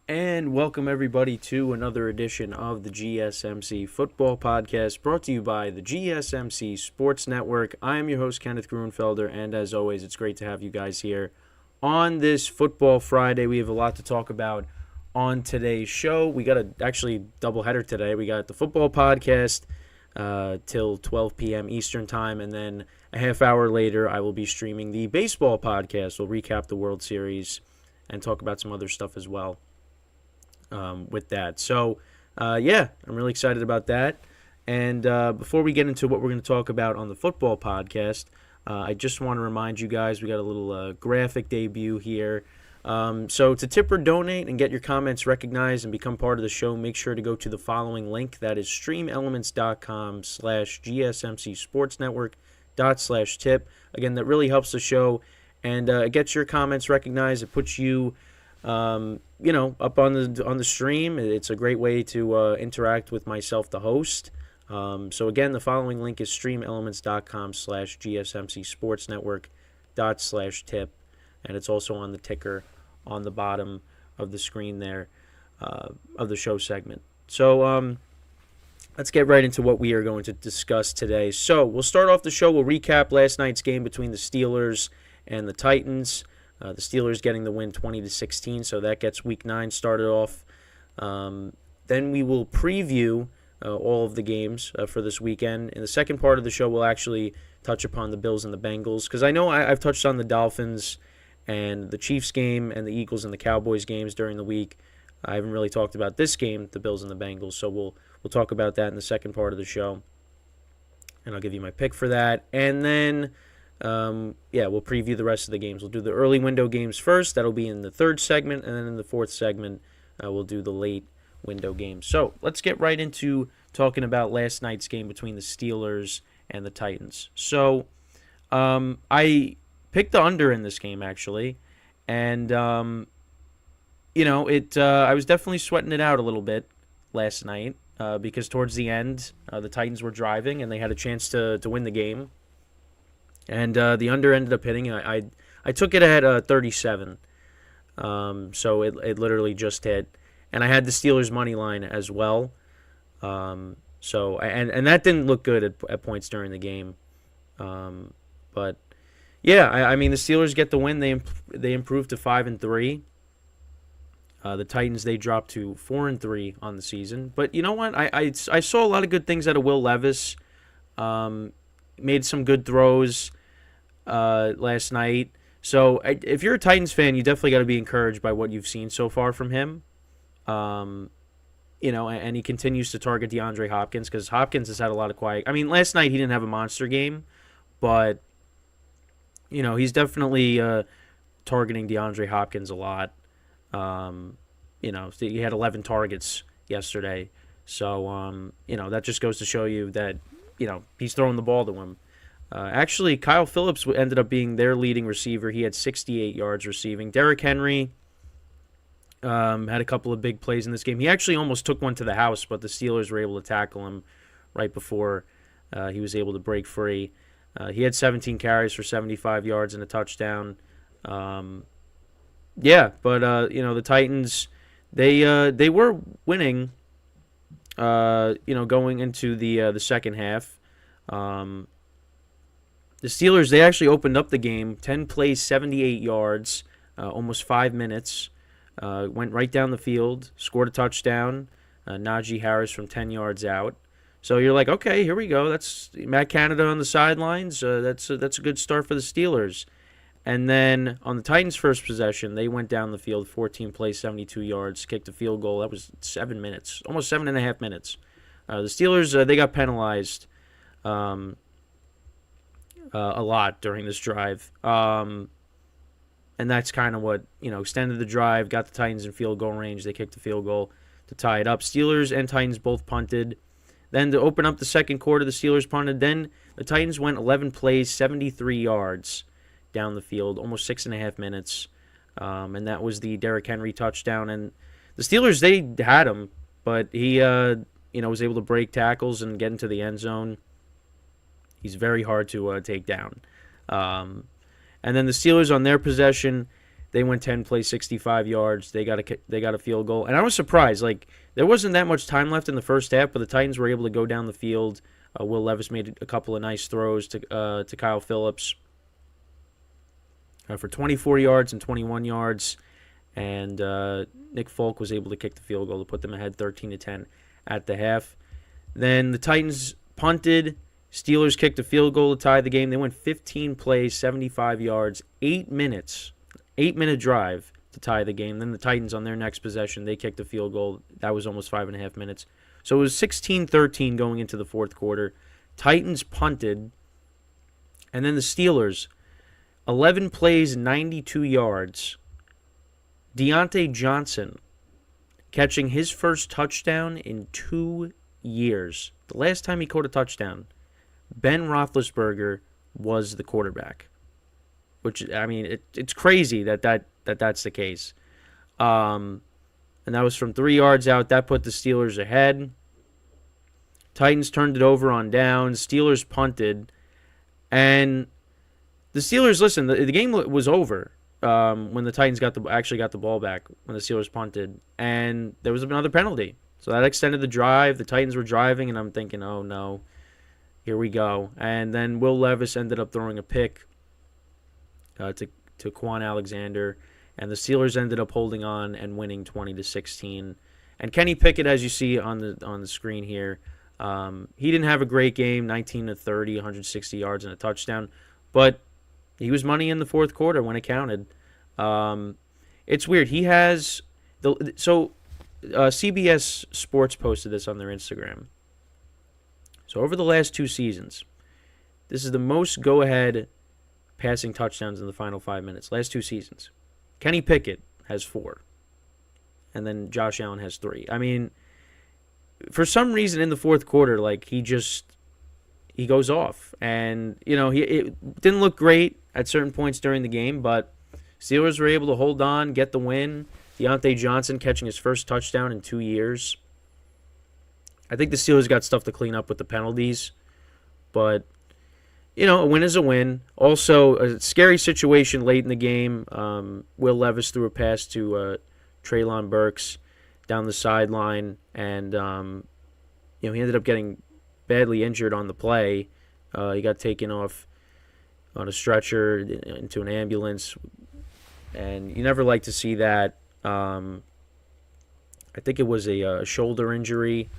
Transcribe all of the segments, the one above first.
And welcome everybody to another edition of the GSMC Football Podcast, brought to you by the GSMC Sports Network. I am your host, Kenneth Gruenfelder, and as always, it's great to have you guys here on this Football Friday. We have a lot to talk about on today's show. We got a actually doubleheader today. We got the Football Podcast till 12 p.m. Eastern Time, and then a half hour later, I will be streaming the Baseball Podcast. We'll recap the World Series and talk about some other stuff as well. With that. So, I'm really excited about that. And before we get into what we're going to talk about on the football podcast, I just want to remind you guys we got a little graphic debut here. So to tip or donate and get your comments recognized and become part of the show, make sure to go to the following link. That is streamelements.com/gsmcsportsnetwork./tip. Again, that really helps the show, and it gets your comments recognized. It puts you up on the stream. It's a great way to interact with myself, the host. So again, the following link is streamelements.com/gsmcsportsnetwork./tip, and it's also on the ticker on the bottom of the screen there of the show segment. So let's get right into what we are going to discuss today. So we'll start off the show. We'll recap last night's game between the Steelers and the Titans. The Steelers getting the win 20-16, so that gets Week 9 started off. Then we will preview all of the games for this weekend. In the second part of the show, we'll actually touch upon the Bills and the Bengals, because I know I've touched on the Dolphins and the Chiefs game and the Eagles and the Cowboys games during the week. I haven't really talked about this game, the Bills and the Bengals, so we'll talk about that in the second part of the show, and I'll give you my pick for that. And then we'll preview the rest of the games. We'll do the early window games first. That'll be in the third segment, and then in the fourth segment, we'll do the late window games. So let's get right into talking about last night's game between the Steelers and the Titans. So I picked the under in this game, actually, and I was definitely sweating it out a little bit last night because towards the end, the Titans were driving and they had a chance to win the game. And the under ended up hitting. I took it at 37, so it literally just hit. And I had the Steelers' money line as well. And that didn't look good at points during the game. But yeah, I mean the Steelers get the win. They improved to 5-3. The Titans, they dropped to 4-3 on the season. But you know what? I saw a lot of good things out of Will Levis. Made some good throws last night. So if you're a Titans fan, you definitely got to be encouraged by what you've seen so far from him. And he continues to target DeAndre Hopkins, because Hopkins has had a lot of quiet. I mean, last night he didn't have a monster game, but he's definitely targeting DeAndre Hopkins a lot. He had 11 targets yesterday. So that just goes to show you that he's throwing the ball to him. Actually, Kyle Phillips ended up being their leading receiver. He had 68 yards receiving. Derrick Henry had a couple of big plays in this game. He actually almost took one to the house, but the Steelers were able to tackle him right before he was able to break free. He had 17 carries for 75 yards and a touchdown. The Titans, they were winning, going into the second half. The Steelers, they actually opened up the game, 10 plays, 78 yards, almost 5 minutes. Went right down the field, scored a touchdown. Najee Harris from 10 yards out. So you're like, okay, here we go. That's Matt Canada on the sidelines. That's a good start for the Steelers. And then on the Titans' first possession, they went down the field, 14 plays, 72 yards, kicked a field goal. That was 7 minutes, almost 7.5 minutes. The Steelers, they got penalized a lot during this drive. And that's kind of what, extended the drive, got the Titans in field goal range. They kicked the field goal to tie it up. Steelers and Titans both punted. Then to open up the second quarter, the Steelers punted. Then the Titans went 11 plays, 73 yards down the field, almost 6.5 minutes. And that was the Derrick Henry touchdown. And the Steelers, they had him, but he was able to break tackles and get into the end zone. He's very hard to take down. And then the Steelers on their possession, They went 10 plays, 65 yards. They got a field goal. And I was surprised. Like, there wasn't that much time left in the first half, but the Titans were able to go down the field. Will Levis made a couple of nice throws to Kyle Phillips for 24 yards and 21 yards. And Nick Folk was able to kick the field goal to put them ahead 13-10 at the half. Then the Titans punted. Steelers kicked a field goal to tie the game. They went 15 plays, 75 yards, 8 minutes. 8-minute drive to tie the game. Then the Titans on their next possession, they kicked a field goal. That was almost 5.5 minutes. So it was 16-13 going into the fourth quarter. Titans punted. And then the Steelers, 11 plays, 92 yards. Deontay Johnson catching his first touchdown in 2 years. The last time he caught a touchdown, Ben Roethlisberger was the quarterback. Which, I mean, it's crazy that's the case. And that was from 3 yards out. That put the Steelers ahead. Titans turned it over on downs. Steelers punted. And the Steelers, listen, the game was over when the Titans actually got the ball back when the Steelers punted. And there was another penalty. So that extended the drive. The Titans were driving, and I'm thinking, oh, no, here we go. And then Will Levis ended up throwing a pick to Quan Alexander, and the Steelers ended up holding on and winning 20-16. And Kenny Pickett, as you see on the screen here, he didn't have a great game, 19-30, 160 yards and a touchdown, but he was money in the fourth quarter when it counted. It's weird. He has CBS Sports posted this on their Instagram. So over the last 2 seasons, this is the most go-ahead passing touchdowns in the final 5 minutes. Last 2 seasons. Kenny Pickett has 4. And then Josh Allen has 3. I mean, for some reason in the fourth quarter, like, he goes off. And, it didn't look great at certain points during the game, but Steelers were able to hold on, get the win. Deontay Johnson catching his first touchdown in 2 years. I think the Steelers got stuff to clean up with the penalties, but a win is a win. Also, a scary situation late in the game. Will Levis threw a pass to Treylon Burks down the sideline, and he ended up getting badly injured on the play. He got taken off on a stretcher into an ambulance, and you never like to see that. I think it was a shoulder injury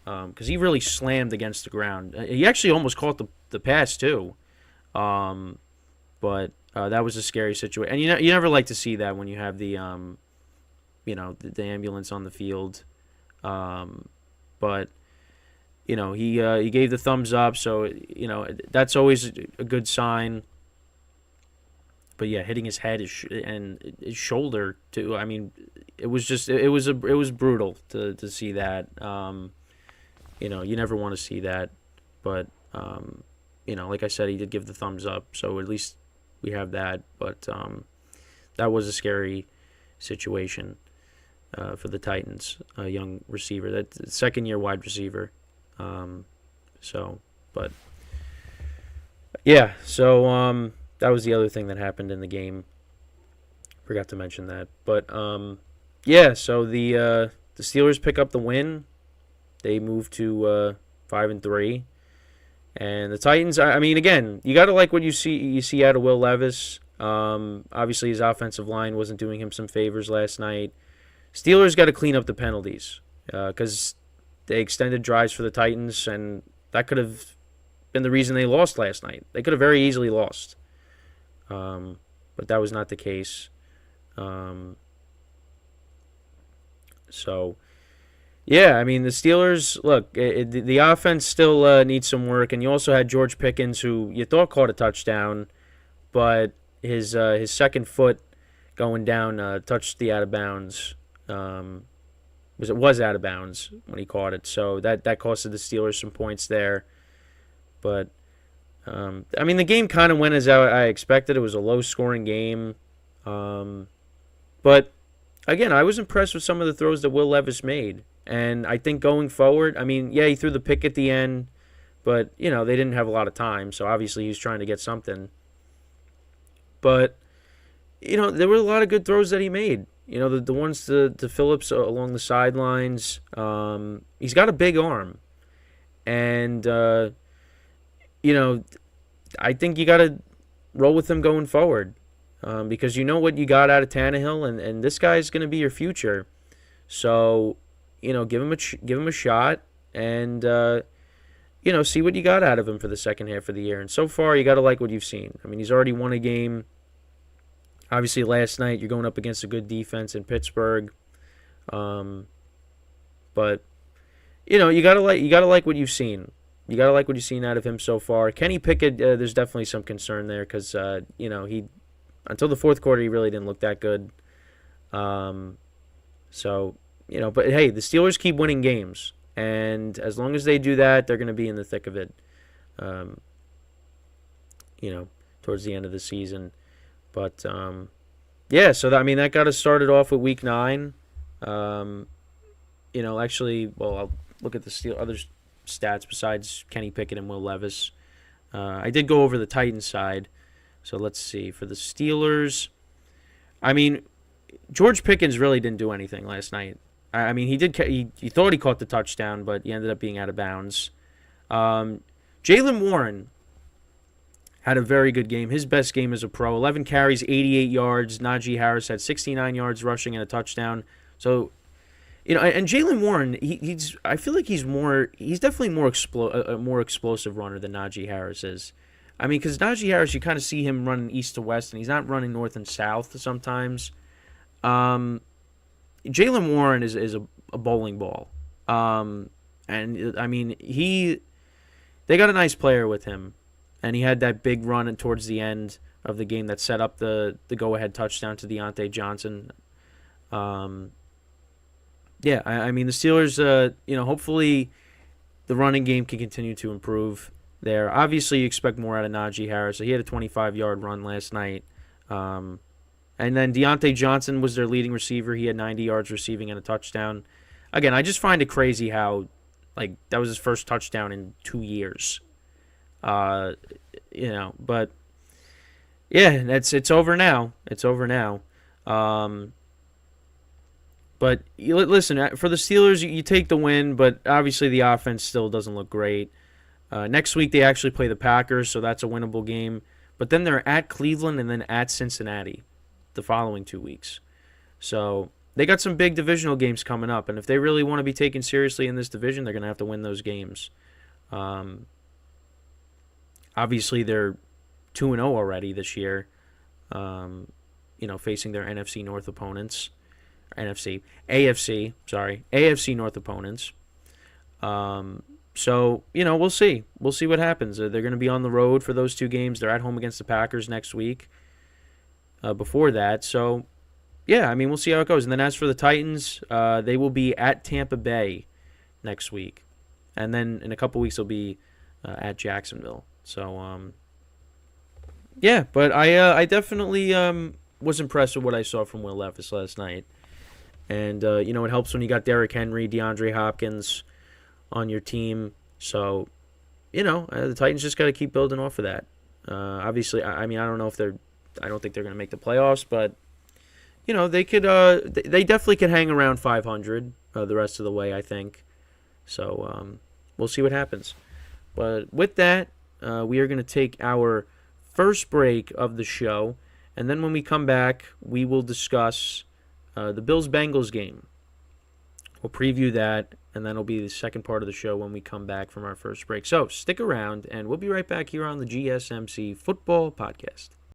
because he really slammed against the ground. He actually almost caught the pass too, but that was a scary situation. And you never like to see that when you have the the ambulance on the field. But he gave the thumbs up, so that's always a good sign. But yeah, hitting his head and his shoulder too. I mean, it was brutal to see that. You never want to see that, but like I said, he did give the thumbs up, so at least we have that. But that was a scary situation for the Titans, a young receiver, that second-year wide receiver. But yeah, so that was the other thing that happened in the game. Forgot to mention that, but yeah. So the Steelers pick up the win. They move to 5-3, and the Titans. I mean, again, you got to like what you see out of Will Levis. Obviously, his offensive line wasn't doing him some favors last night. Steelers got to clean up the penalties because they extended drives for the Titans, and that could have been the reason they lost last night. They could have very easily lost, but that was not the case. So, yeah, I mean, the Steelers, look, the offense still needs some work, and you also had George Pickens, who you thought caught a touchdown, but his second foot going down touched the out of bounds. It was out of bounds when he caught it, so that costed the Steelers some points there. But I mean, the game kind of went as I expected. It was a low-scoring game, but again, I was impressed with some of the throws that Will Levis made, and I think going forward, I mean, yeah, he threw the pick at the end, but they didn't have a lot of time, so obviously he was trying to get something. But there were a lot of good throws that he made. The ones to Phillips along the sidelines. He's got a big arm. And, I think you got to roll with him going forward. Because you know what you got out of Tannehill, and this guy is going to be your future. So, give him a shot, and see what you got out of him for the second half of the year. And so far, you got to like what you've seen. I mean, he's already won a game. Obviously, last night you're going up against a good defense in Pittsburgh, but you gotta like what you've seen. You gotta like what you've seen out of him so far. Kenny Pickett, there's definitely some concern there because he until the fourth quarter he really didn't look that good. So but hey, the Steelers keep winning games, and as long as they do that, they're going to be in the thick of it. Towards the end of the season. But, that got us started off with Week 9. I'll look at the other stats besides Kenny Pickett and Will Levis. I did go over the Titans side. So let's see. For the Steelers, George Pickens really didn't do anything last night. He did. He thought he caught the touchdown, but he ended up being out of bounds. Jaylen Warren had a very good game. His best game as a pro. 11 carries, 88 yards. Najee Harris had 69 yards rushing and a touchdown. So, and Jaylen Warren, I feel like he's definitely a more explosive runner than Najee Harris is. Because Najee Harris, you kind of see him running east to west, and he's not running north and south sometimes. Jaylen Warren is a bowling ball. They got a nice player with him. And he had that big run towards the end of the game that set up the go-ahead touchdown to Deontay Johnson. The Steelers, hopefully the running game can continue to improve there. Obviously, you expect more out of Najee Harris. So he had a 25-yard run last night. And then Deontay Johnson was their leading receiver. He had 90 yards receiving and a touchdown. Again, I just find it crazy how, that was his first touchdown in 2 years. But yeah, it's over now. It's over now. But listen, for the Steelers, you take the win, but obviously the offense still doesn't look great. Next week they actually play the Packers, so that's a winnable game. But then they're at Cleveland and then at Cincinnati the following 2 weeks. So they got some big divisional games coming up, and if they really want to be taken seriously in this division, they're going to have to win those games. Obviously, they're 2-0 already this year, facing their NFC North opponents. AFC North opponents. We'll see. We'll see what happens. They're going to be on the road for those 2 games. They're at home against the Packers next week. Before that, so, we'll see how it goes. And then as for the Titans, they will be at Tampa Bay next week. And then in a couple weeks, they'll be at Jacksonville. So, but I definitely was impressed with what I saw from Will Levis last night. And, it helps when you got Derrick Henry, DeAndre Hopkins on your team. So, the Titans just got to keep building off of that. Obviously, I don't think they're going to make the playoffs, but, they could, they definitely can hang around 500 the rest of the way, I think. So, we'll see what happens. But with that, we are going to take our first break of the show, and then when we come back, we will discuss the Bills-Bengals game. We'll preview that, and then it'll be the second part of the show when we come back from our first break. So stick around, and we'll be right back here on the GSMC Football Podcast.